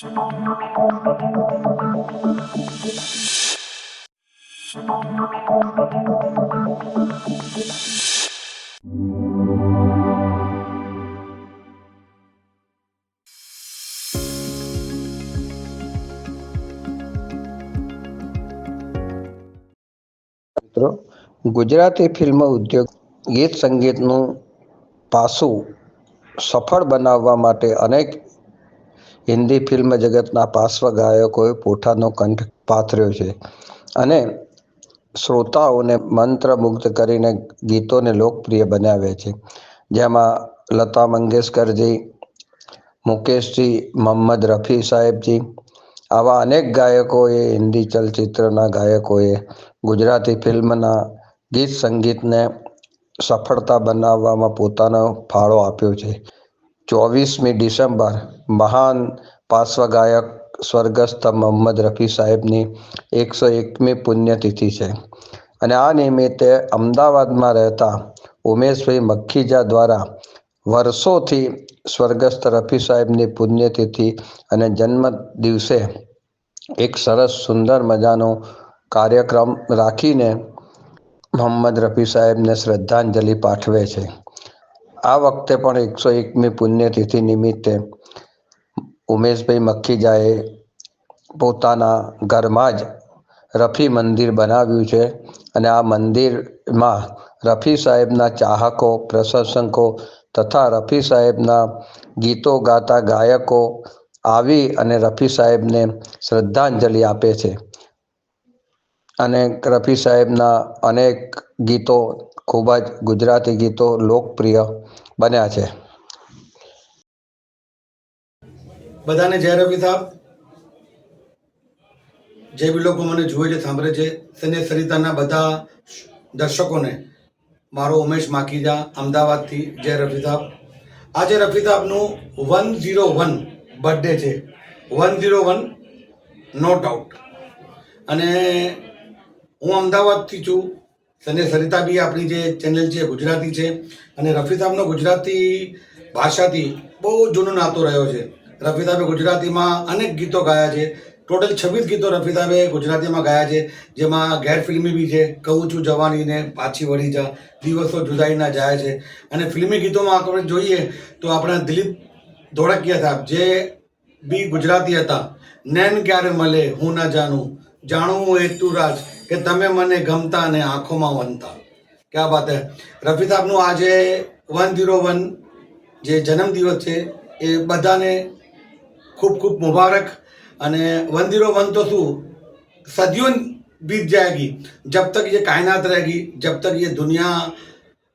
મિત્રો, ગુજરાતી ફિલ્મ ઉદ્યોગ ગીત સંગીતનું પાસું સફળ બનાવવા માટે અનેક હિન્દી ફિલ્મ જગતના પાર્શ્વ ગાયકોએ પોતાનો કંઠ પાથર્યો છે અને શ્રોતાઓને મંત્રમુગ્ધ કરીને ગીતોને લોકપ્રિય બનાવ્યા છે. જેમાં લતા મંગેશકરજી, મુકેશજી, મોહમ્મદ રફી સાહેબજી, આવા અનેક ગાયકોએ, હિન્દી ચલચિત્રના ગાયકોએ ગુજરાતી ફિલ્મના ગીત સંગીતને સફળતા બનાવવામાં પોતાનો ફાળો આપ્યો છે. 24મી ડિસેમ્બર મહાન પાર્શ્વ ગાયક સ્વર્ગસ્થ મોહમ્મદ રફી સાહેબની 101મી પુણ્યતિથિ છે અને આ નિમિત્તે અમદાવાદમાં રહેતા ઉમેશભાઈ મખીજા દ્વારા વર્ષોથી સ્વર્ગસ્થ રફી સાહેબની પુણ્યતિથિ અને જન્મ દિવસે એક સરસ સુંદર મજાનો કાર્યક્રમ રાખીને મોહમ્મદ રફી સાહેબને શ્રદ્ધાંજલિ પાઠવે છે. આ વખતે પણ 101મી પુણ્યતિથિ નિમિત્તે ઉમેશભાઈ મખીજાએ પોતાના ઘરમાં જ રફી મંદિર બનાવ્યું છે અને આ મંદિરમાં રફી સાહેબના ચાહકો, પ્રશંસકો તથા રફી સાહેબના ગીતો ગાતા ગાયકો આવી અને રફી સાહેબને શ્રદ્ધાંજલિ આપે છે અને રફી સાહેબના અનેક ગીતો, ખૂબ જ ગુજરાતી ગીતો લોકપ્રિય બન્યા છે. બધાને જય રફી સાહેબ. જે બી લોકો મને જુએ છે, સાંભળે છે, તેને સરિતાના બધા દર્શકોને મારો ઉમેશ માખીજા અમદાવાદથી જય રફી સાહેબ. આજે રફી સાહેબનું 101 બર્થડે છે. 101 નો ડાઉટ. અને હું અમદાવાદથી છું અને સરિતા બી આપણી જે ચેનલ છે ગુજરાતી છે અને રફી સાહેબનો ગુજરાતી ભાષાથી બહુ જૂનો નાતો રહ્યો છે. રફી સાહેબે ગુજરાતીમાં અનેક ગીતો ગાયા છે. ટોટલ 26 ગીતો રફી સાહેબે ગુજરાતીમાં ગાયા છે, જેમાં ગેરફિલ્મી બી છે. કહું છું જવાનીને, પાછી વળી જા, દિવસો જુદાઈના જાય છે. અને ફિલ્મી ગીતોમાં આપણે જોઈએ તો આપણા દિલીપ ધોળકિયા સાહેબ જે બી ગુજરાતી હતા. નૈન ક્યારે મળે હું ના જાણું, જાણવું એટલું રાજ કે તમે મને ગમતા અને આંખોમાં વનતા. ક્યાં વાત હે. રફી સાહેબનું આજે 101 જે જન્મદિવસ છે એ બધાને ખૂબ ખૂબ મુબારક. અને 101 तो शू सदियों बीत जाएगी, जब तक ये कायनात रहेगी, जब तक ये दुनिया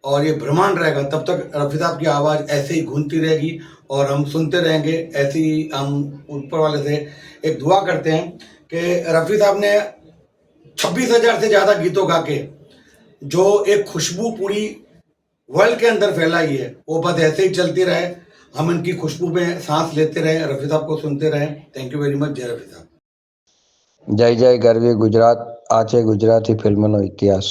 और ये ब्रह्मांड रहेगा, तब तक रफी साहब की आवाज़ ऐसे ही गूंजती रहेगी और हम सुनते रहेंगे. ऐसे ही हम ऊपर वाले से एक दुआ करते हैं कि रफी साहब ने 26,000 से ज़्यादा गीतों गा के जो एक खुशबू पूरी वर्ल्ड के अंदर फैलाई है, वो बस ऐसे ही चलती रहे. हम इनकी खुशबू में सांस लेते रहे, रफी साहब को सुनते रहे. Thank you very much. जय रफी साहब. જય જય ગરવી ગુજરાત. આ છે ગુજરાતી ફિલ્મનો ઇતિહાસ.